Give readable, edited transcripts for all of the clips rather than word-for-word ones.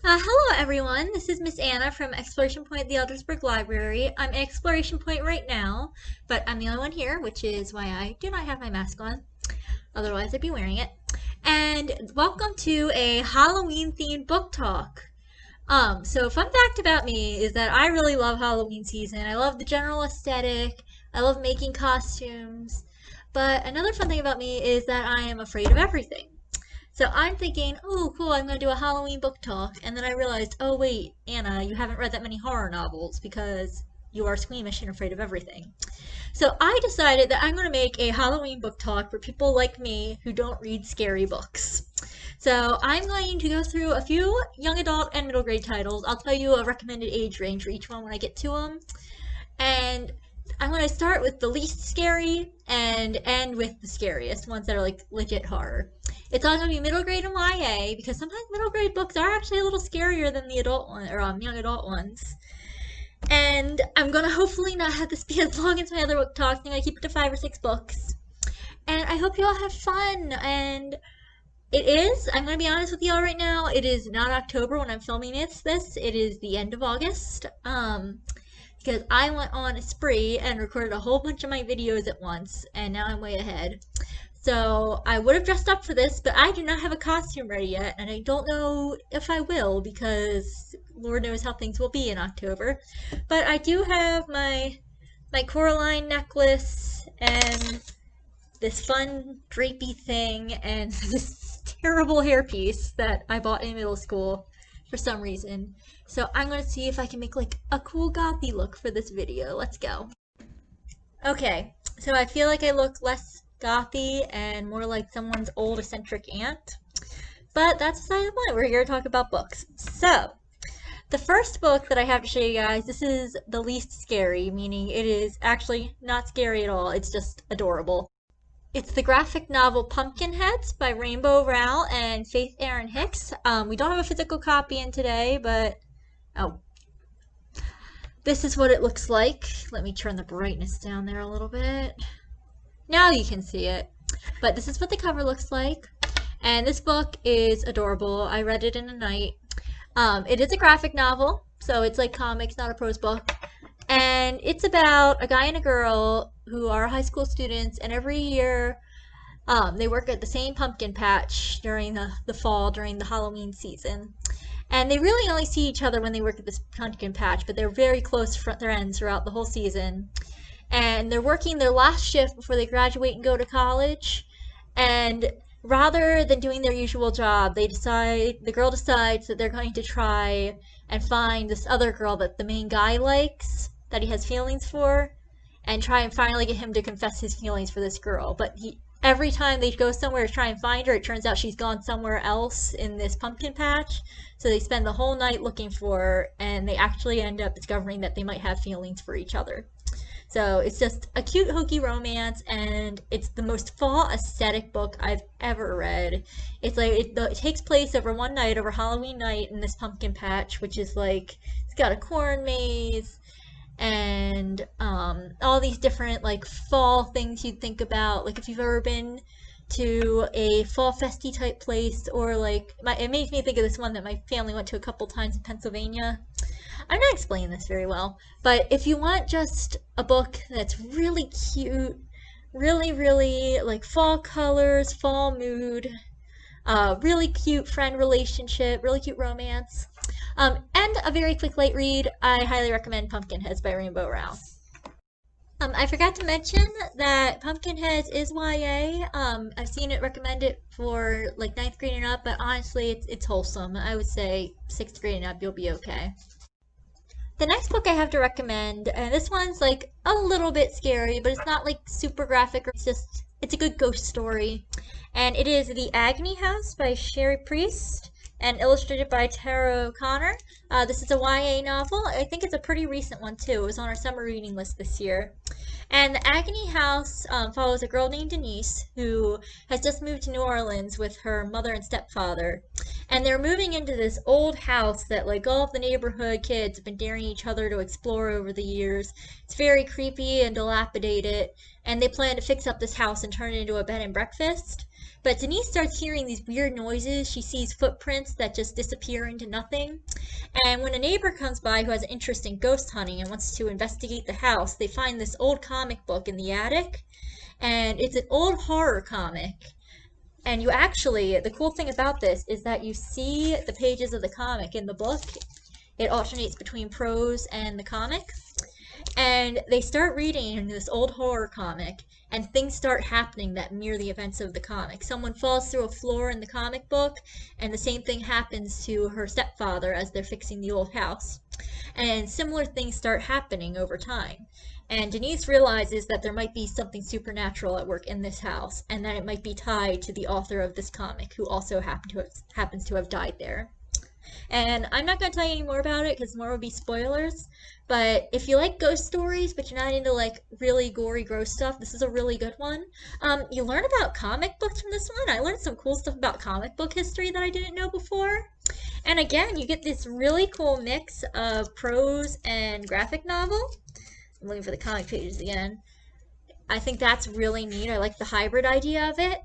Hello everyone, this is Miss Anna from Exploration Point at the Aldersburg Library. I'm at Exploration Point right now, but I'm the only one here, which is why I do not have my mask on. Otherwise I'd be wearing it. And welcome to a Halloween themed book talk. So fun fact about me is that I really love Halloween season. I love the general aesthetic. I love making costumes. But another fun thing about me is that I am afraid of everything. So I'm thinking, oh, cool, I'm going to do a Halloween book talk. And then I realized, oh, wait, Anna, you haven't read that many horror novels because you are squeamish and afraid of everything. So I decided that I'm going to make a Halloween book talk for people like me who don't read scary books. So I'm going to go through a few young adult and middle grade titles. I'll tell you a recommended age range for each one when I get to them. And I'm going to start with the least scary and end with the scariest ones that are like legit horror. It's all going to be middle grade and YA because sometimes middle grade books are actually a little scarier than the adult one or young adult ones. And I'm going to hopefully not have this be as long as my other book talks. I'm going to keep it to 5 or 6 books. And I hope you all have fun. And I'm going to be honest with y'all right now, it is not October when I'm filming this. It is the end of August. Because I went on a spree and recorded a whole bunch of my videos at once, and now I'm way ahead. So I would have dressed up for this, but I do not have a costume ready yet, and I don't know if I will because Lord knows how things will be in October. But I do have my Coraline necklace and this fun drapey thing and this terrible hairpiece that I bought in middle school for some reason. So I'm going to see if I can make like a cool gothy look for this video. Let's go. Okay, so I feel like I look less gothy and more like someone's old eccentric aunt. But that's beside the point. We're here to talk about books. So, the first book that I have to show you guys, this is the least scary, meaning it is actually not scary at all. It's just adorable. It's the graphic novel Pumpkinheads by Rainbow Rowell and Faith Erin Hicks. We don't have a physical copy in today, but oh, this is what it looks like. Let me turn the brightness down there a little bit. Now you can see it. But this is what the cover looks like. And this book is adorable. I read it in a night. It is a graphic novel, so it's like comics, not a prose book. And it's about a guy and a girl who are high school students, and every year they work at the same pumpkin patch during the fall, during the Halloween season. And they really only see each other when they work at this pumpkin patch, but they're very close friends throughout the whole season. And they're working their last shift before they graduate and go to college. And rather than doing their usual job, the girl decides that they're going to try and find this other girl that the main guy likes, that he has feelings for, and try and finally get him to confess his feelings for this girl. But every time they go somewhere to try and find her, it turns out she's gone somewhere else in this pumpkin patch. So they spend the whole night looking for her, and they actually end up discovering that they might have feelings for each other. So it's just a cute, hokey romance, and it's the most fall aesthetic book I've ever read. It's like it takes place over one night, over Halloween night, in this pumpkin patch, which is like it's got a corn maze and all these different like fall things you'd think about. Like if you've ever been to a fall festy type place, or like it makes me think of this one that my family went to a couple times in Pennsylvania. I'm not explaining this very well, but if you want just a book that's really cute, really like fall colors, fall mood, really cute friend relationship, really cute romance, and a very quick light read, I highly recommend Pumpkinheads by Rainbow Rowell. I forgot to mention that Pumpkinheads is YA. I've seen it recommended for like 9th grade and up, but honestly, it's wholesome. I would say 6th grade and up, you'll be okay. The next book I have to recommend, and this one's like a little bit scary, but it's not like super graphic. It's a good ghost story. And it is The Agony House by Sherry Priest and illustrated by Tara O'Connor. This is a YA novel. I think it's a pretty recent one too. It was on our summer reading list this year. And The Agony House follows a girl named Denise who has just moved to New Orleans with her mother and stepfather. And they're moving into this old house that like all of the neighborhood kids have been daring each other to explore over the years. It's very creepy and dilapidated, and they plan to fix up this house and turn it into a bed and breakfast. But Denise starts hearing these weird noises. She sees footprints that just disappear into nothing. And when a neighbor comes by who has an interest in ghost hunting and wants to investigate the house, they find this old comic book in the attic. And it's an old horror comic. And you actually, the cool thing about this is that you see the pages of the comic in the book. It alternates between prose and the comic. And they start reading this old horror comic, and things start happening that mirror the events of the comic. Someone falls through a floor in the comic book, and the same thing happens to her stepfather as they're fixing the old house. And similar things start happening over time. And Denise realizes that there might be something supernatural at work in this house, and that it might be tied to the author of this comic, who also happens to have died there. And I'm not going to tell you any more about it because more would be spoilers. But if you like ghost stories, but you're not into like really gory, gross stuff, this is a really good one. You learn about comic books from this one. I learned some cool stuff about comic book history that I didn't know before. And again, you get this really cool mix of prose and graphic novel. I'm looking for the comic pages again. I think that's really neat. I like the hybrid idea of it.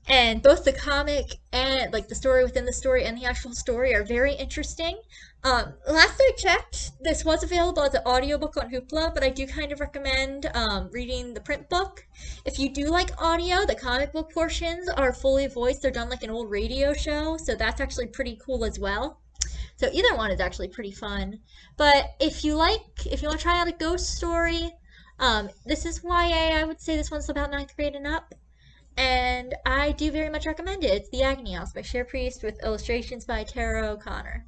And both the comic and like the story within the story and the actual story are very interesting. Last I checked, this was available as an audiobook on Hoopla, but I do kind of recommend reading the print book. If you do like audio, the comic book portions are fully voiced. They're done like an old radio show, so that's actually pretty cool as well. So either one is actually pretty fun. But if you want to try out a ghost story, this is YA. I would say this one's about 9th grade and up. And I do very much recommend it. It's The Agony House by Cher Priest with illustrations by Tara O'Connor.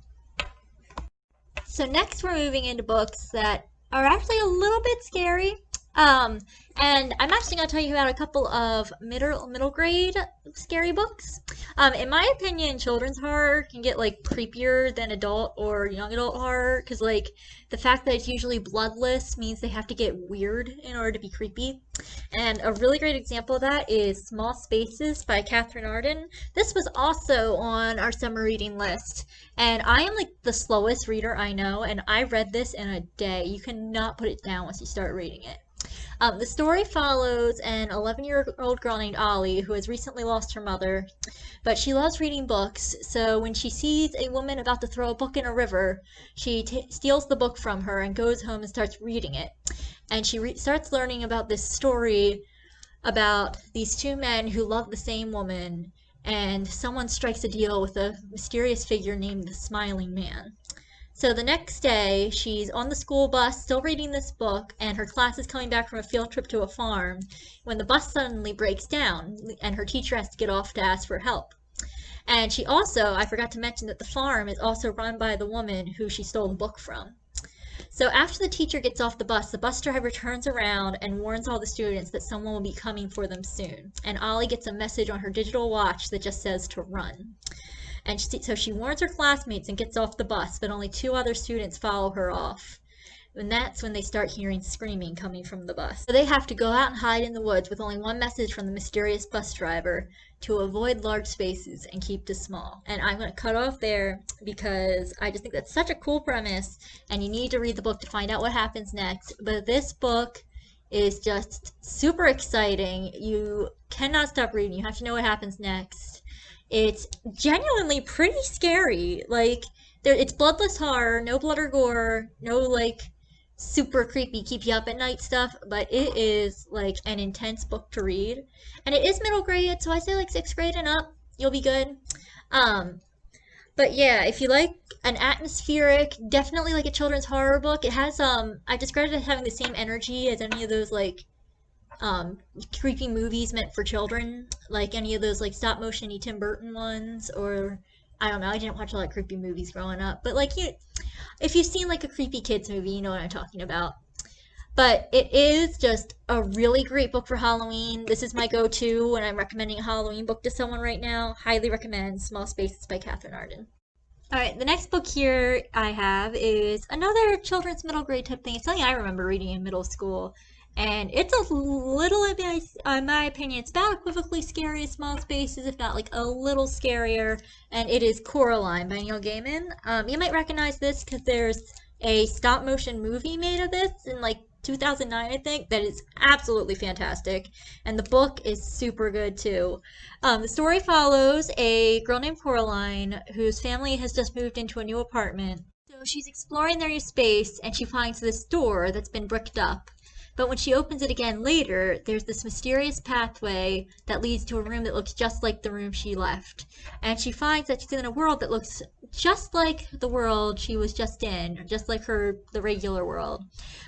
So next we're moving into books that are actually a little bit scary. And I'm actually going to tell you about a couple of middle grade scary books. In my opinion, children's horror can get like creepier than adult or young adult horror, because like the fact that it's usually bloodless means they have to get weird in order to be creepy. And a really great example of that is Small Spaces by Katherine Arden. This was also on our summer reading list. And I am like the slowest reader I know, and I read this in a day. You cannot put it down once you start reading it. The story follows an 11-year-old girl named Ollie who has recently lost her mother, but she loves reading books, so when she sees a woman about to throw a book in a river, she steals the book from her and goes home and starts reading it. And she starts learning about this story about these two men who love the same woman, and someone strikes a deal with a mysterious figure named the Smiling Man. So the next day, she's on the school bus, still reading this book, and her class is coming back from a field trip to a farm when the bus suddenly breaks down, and her teacher has to get off to ask for help. And she also, I forgot to mention that the farm is also run by the woman who she stole the book from. So after the teacher gets off the bus driver turns around and warns all the students that someone will be coming for them soon. And Ollie gets a message on her digital watch that just says to run. And so she warns her classmates and gets off the bus, but only 2 other students follow her off. And that's when they start hearing screaming coming from the bus. So they have to go out and hide in the woods with only one message from the mysterious bus driver: to avoid large spaces and keep to small. And I'm going to cut off there because I just think that's such a cool premise, and you need to read the book to find out what happens next. But this book is just super exciting. You cannot stop reading. You have to know what happens next. It's genuinely pretty scary. Like, it's bloodless horror, no blood or gore, no like super creepy keep you up at night stuff, but it is like an intense book to read. And it is middle grade, so I say like 6th grade and up, you'll be good. But yeah, if you like an atmospheric, definitely like a children's horror book, it has I described it as having the same energy as any of those like creepy movies meant for children, like any of those like stop motion-y Tim Burton ones, or I don't know, I didn't watch a lot of creepy movies growing up, but like if you've seen like a creepy kids movie, you know what I'm talking about. But it is just a really great book for Halloween. This is my go-to when I'm recommending a Halloween book to someone right now. Highly recommend Small Spaces by Katherine Arden. Alright, the next book here I have is another children's middle grade type thing. It's something I remember reading in middle school. And it's a little, in my opinion, it's about equivocally scary as Small Spaces, if not like a little scarier. And it is Coraline by Neil Gaiman. You might recognize this because there's a stop motion movie made of this in like 2009, I think, that is absolutely fantastic. And the book is super good too. The story follows a girl named Coraline whose family has just moved into a new apartment. So she's exploring their new space and she finds this door that's been bricked up. But when she opens it again later, there's this mysterious pathway that leads to a room that looks just like the room she left. And she finds that she's in a world that looks just like the world she was just in, just like the regular world.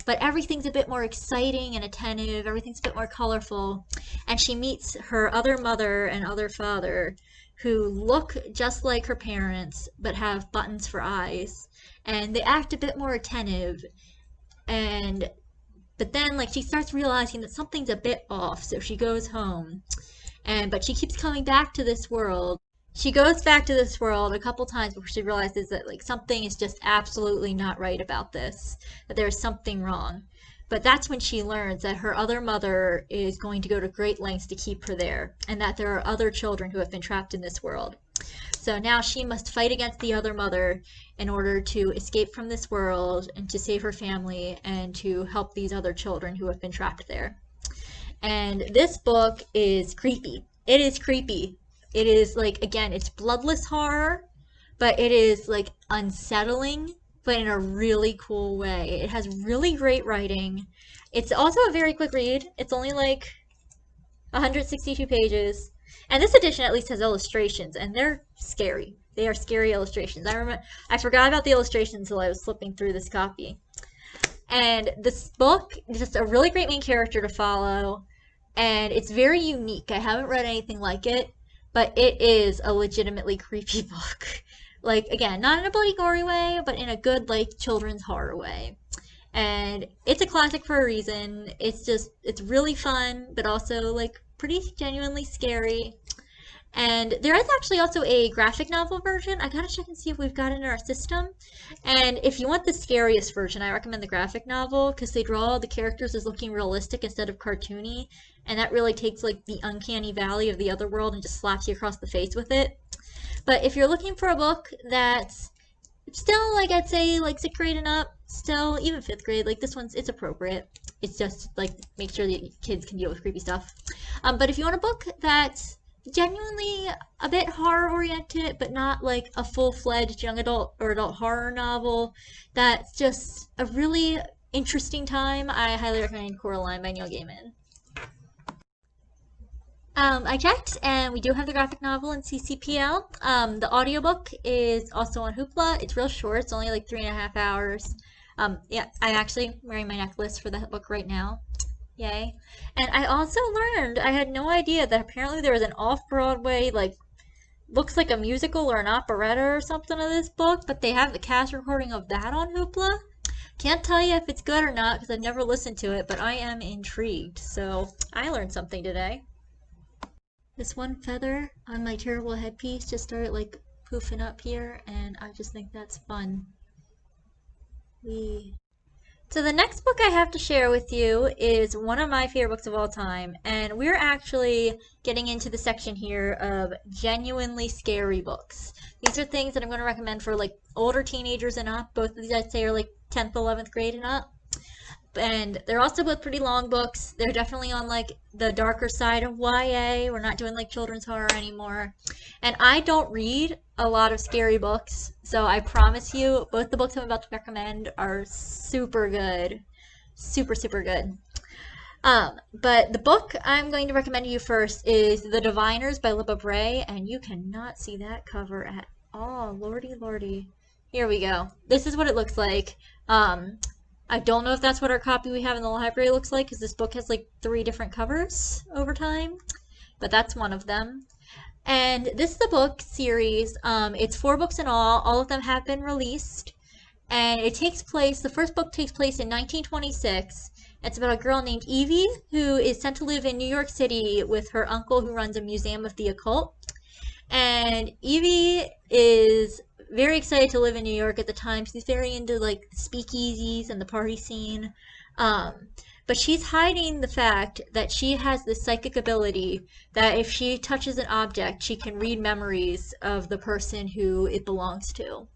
But everything's a bit more exciting and attentive, everything's a bit more colorful. And she meets her other mother and other father who look just like her parents but have buttons for eyes. And they act a bit more attentive. But then, like, she starts realizing that something's a bit off, so she goes home. But she keeps coming back to this world. She goes back to this world a couple times before she realizes that, like, something is just absolutely not right about this, that there's something wrong. But that's when she learns that her other mother is going to go to great lengths to keep her there, and that there are other children who have been trapped in this world. So now she must fight against the other mother in order to escape from this world and to save her family and to help these other children who have been trapped there. And this book is creepy. It is creepy. It is like, again, it's bloodless horror, but it is like unsettling, but in a really cool way. It has really great writing. It's also a very quick read. It's only like 162 pages. And this edition at least has illustrations, and they're scary. They are scary illustrations. I forgot about the illustrations until I was flipping through this copy. And this book is just a really great main character to follow, and it's very unique. I haven't read anything like it, but it is a legitimately creepy book. Like, again, not in a bloody gory way, but in a good, like, children's horror way. And it's a classic for a reason. It's really fun, but also, like, pretty genuinely scary. And there is actually also a graphic novel version. I gotta check and see if we've got it in our system. And if you want the scariest version, I recommend the graphic novel because they draw the characters as looking realistic instead of cartoony. And that really takes like the uncanny valley of the other world and just slaps you across the face with it. But if you're looking for a book that's still, like, I'd say, like, 6th grade and up, still, even 5th grade, like, this one's, it's appropriate. It's just, like, make sure that kids can deal with creepy stuff. But if you want a book that's genuinely a bit horror-oriented, but not, like, a full-fledged young adult or adult horror novel, that's just a really interesting time, I highly recommend Coraline by Neil Gaiman. I checked, and we do have the graphic novel in CCPL. The audiobook is also on Hoopla. It's real short. It's only like 3.5 hours. Yeah, I'm actually wearing my necklace for that book right now. Yay. And I also learned, I had no idea that apparently there was an off-Broadway, like, looks like a musical or an operetta or something of this book, but they have the cast recording of that on Hoopla. Can't tell you if it's good or not because I've never listened to it, but I am intrigued. So I learned something today. This one feather on my terrible headpiece just started like poofing up here, and I just think that's fun. So the next book I have to share with you is one of my favorite books of all time, and we're actually getting into the section here of genuinely scary books. These are things that I'm going to recommend for like older teenagers and up. Both of these I'd say are like 10th, 11th grade and up. And they're also both pretty long books. They're definitely on like the darker side of YA. We're not doing like children's horror anymore. And I don't read a lot of scary books, so I promise you both the books I'm about to recommend are super good. Super, super good. But the book I'm going to recommend to you first is The Diviners by Libba Bray, and you cannot see that cover at all. Lordy, lordy. Here we go. This is what it looks like. I don't know if that's what our copy we have in the library looks like, because this book has like 3 different covers over time, but that's one of them. And this is a book series. It's 4 books in all. All of them have been released, and it takes place, the first book takes place in 1926. It's about a girl named Evie who is sent to live in New York City with her uncle who runs a museum of the occult. And Evie is very excited to live in New York at the time. She's very into like speakeasies and the party scene. But she's hiding the fact that she has this psychic ability that if she touches an object, she can read memories of the person who it belongs to.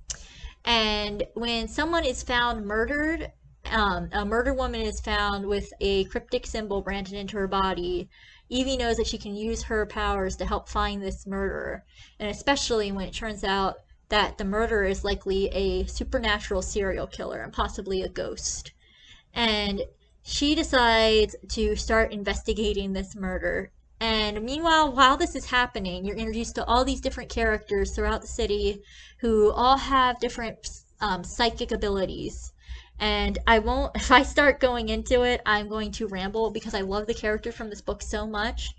And when someone is found murdered, a murdered woman is found with a cryptic symbol branded into her body. Evie knows that she can use her powers to help find this murderer, and especially when it turns out that the murderer is likely a supernatural serial killer and possibly a ghost. And she decides to start investigating this murder. And meanwhile, while this is happening, you're introduced to all these different characters throughout the city who all have different psychic abilities. And I won't, if I start going into it, I'm going to ramble because I love the characters from this book so much.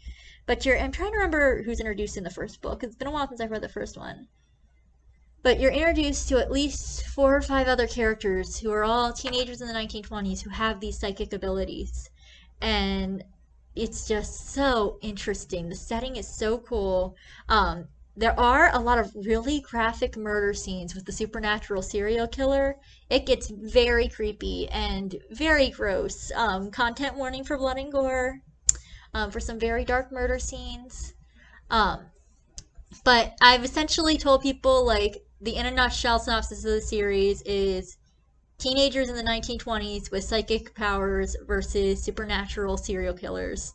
But I'm trying to remember who's introduced in the first book. It's been a while since I've read the first one. But you're introduced to at least 4 or 5 other characters who are all teenagers in the 1920s who have these psychic abilities. And it's just so interesting. The setting is so cool. There are a lot of really graphic murder scenes with the supernatural serial killer. It gets very creepy and very gross. Content warning for blood and gore, for some very dark murder scenes. But I've essentially told people, like, the in a nutshell synopsis of the series is teenagers in the 1920s with psychic powers versus supernatural serial killers.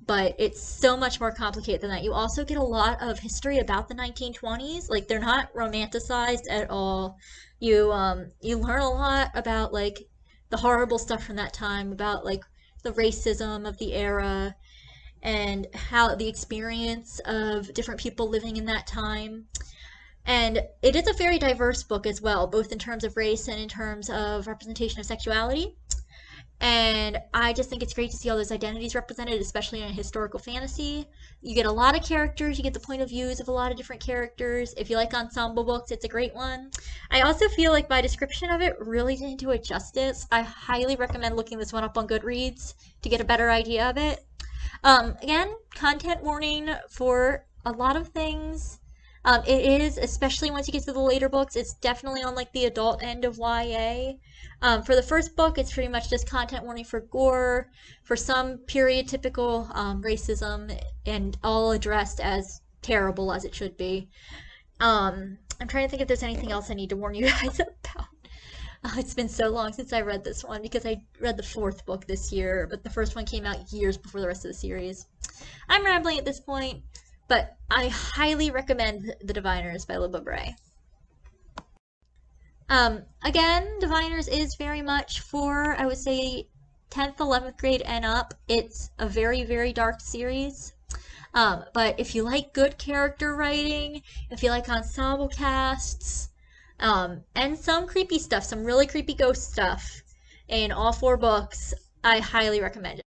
But it's so much more complicated than that. You also get a lot of history about the 1920s. Like, they're not romanticized at all. You learn a lot about, like, the horrible stuff from that time, about, like, the racism of the era and how the experience of different people living in that time. And it is a very diverse book as well, both in terms of race and in terms of representation of sexuality. And I just think it's great to see all those identities represented, especially in a historical fantasy. You get a lot of characters, you get the point of views of a lot of different characters. If you like ensemble books, it's a great one. I also feel like my description of it really didn't do it justice. I highly recommend looking this one up on Goodreads to get a better idea of it. Again, content warning for a lot of things. It is, especially once you get to the later books, it's definitely on like the adult end of YA. For the first book, it's pretty much just content warning for gore, for some period typical racism, and all addressed as terrible as it should be. I'm trying to think if there's anything else I need to warn you guys about. It's been so long since I read this one because I read the 4th book this year, but the first one came out years before the rest of the series. I'm rambling at this point, but I highly recommend The Diviners by Libba Bray. Again, Diviners is very much for, I would say, 10th, 11th grade and up. It's a very, very dark series. But if you like good character writing, if you like ensemble casts, and some creepy stuff, some really creepy ghost stuff in all 4 books, I highly recommend it.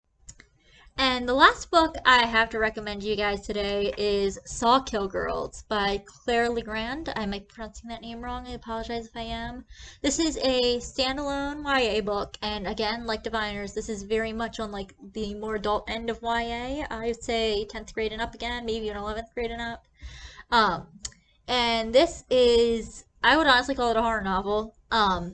And the last book I have to recommend you guys today is Sawkill Girls by Claire Legrand. I might be pronouncing that name wrong. I apologize if I am. This is a standalone YA book, and again, like Diviners, this is very much on like the more adult end of YA. I would say 10th grade and up again, maybe even 11th grade and up. And this is, I would honestly call it a horror novel.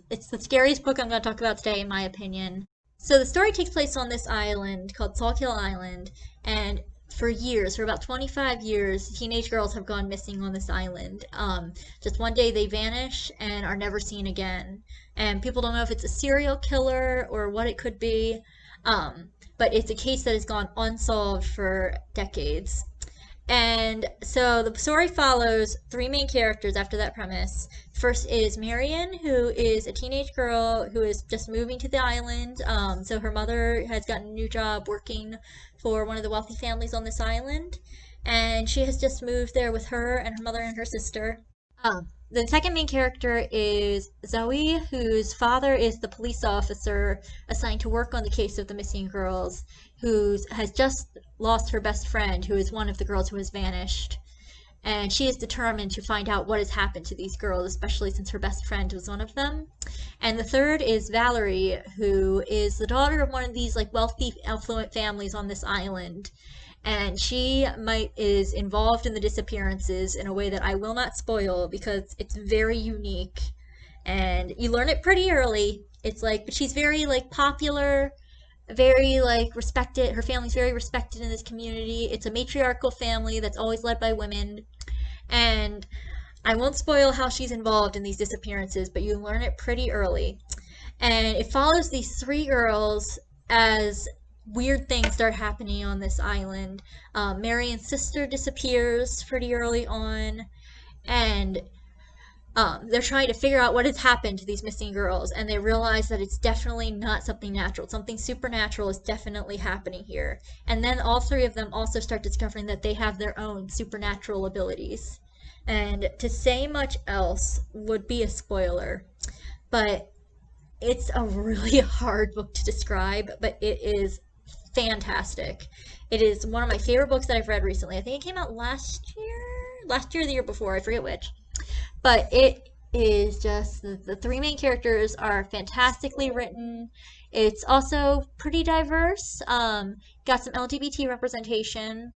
It's the scariest book I'm going to talk about today, in my opinion. So the story takes place on this island called Sawkill Island, and for years, for about 25 years, teenage girls have gone missing on this island. Just one day they vanish and are never seen again. And people don't know if it's a serial killer or what it could be, but it's a case that has gone unsolved for decades. And so the story follows 3 main characters after that premise. First is Marion, who is a teenage girl who is just moving to the island. So her mother has gotten a new job working for one of the wealthy families on this island. And she has just moved there with her and her mother and her sister. The second main character is Zoe, whose father is the police officer assigned to work on the case of the missing girls, who has just lost her best friend, who is one of the girls who has vanished. And she is determined to find out what has happened to these girls, especially since her best friend was one of them. And the third is Valerie, who is the daughter of one of these like wealthy, affluent families on this island. And she is involved in the disappearances in a way that I will not spoil because it's very unique. And you learn it pretty early. It's like, but she's very like popular, very like respected. Her family's very respected in this community. It's a matriarchal family that's always led by women. And I won't spoil how she's involved in these disappearances, but you learn it pretty early. And it follows these three girls as weird things start happening on this island. Marion's sister disappears pretty early on, and they're trying to figure out what has happened to these missing girls, and they realize that it's definitely not something natural. Something supernatural is definitely happening here. And then all three of them also start discovering that they have their own supernatural abilities. And to say much else would be a spoiler, but it's a really hard book to describe, but it is fantastic. It is one of my favorite books that I've read recently. I think it came out last year or the year before, I forget which. But it is just the three main characters are fantastically written. It's also pretty diverse. Got some LGBT representation.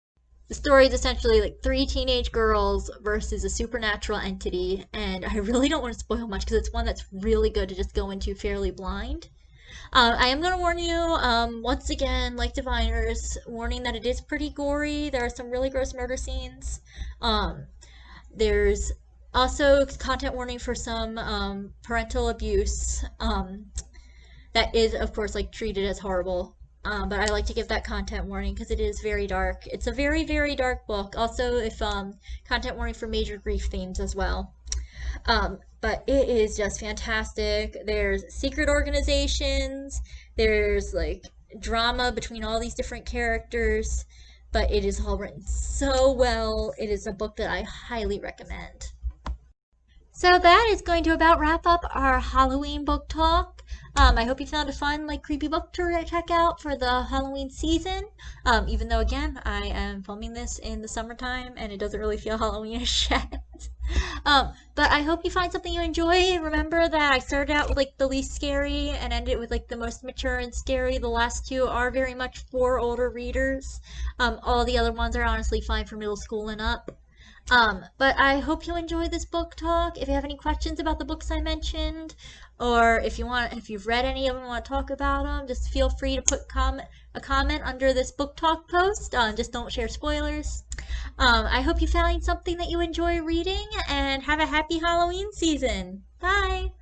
The story is essentially like three teenage girls versus a supernatural entity, and I really don't want to spoil much because it's one that's really good to just go into fairly blind. I am going to warn you, once again, like Diviners, warning that it is pretty gory. There are some really gross murder scenes. There's also content warning for some parental abuse that is, of course, like treated as horrible. But I like to give that content warning because it is very dark. It's a very, very dark book. Also, if content warning for major grief themes as well. But it is just fantastic. There's secret organizations. There's like drama between all these different characters. But it is all written so well. It is a book that I highly recommend. So that is going to about wrap up our Halloween book talk. I hope you found a fun, like, creepy book to check out for the Halloween season. Even though, again, I am filming this in the summertime and it doesn't really feel Halloweenish yet. But I hope you find something you enjoy. Remember that I started out with, like, the least scary and ended with, like, the most mature and scary. The last two are very much for older readers. All the other ones are honestly fine for middle school and up. But I hope you enjoyed this book talk. If you have any questions about the books I mentioned, or if you've read any of them and want to talk about them, just feel free to put a comment under this book talk post. Just don't share spoilers. I hope you found something that you enjoy reading, and have a happy Halloween season. Bye!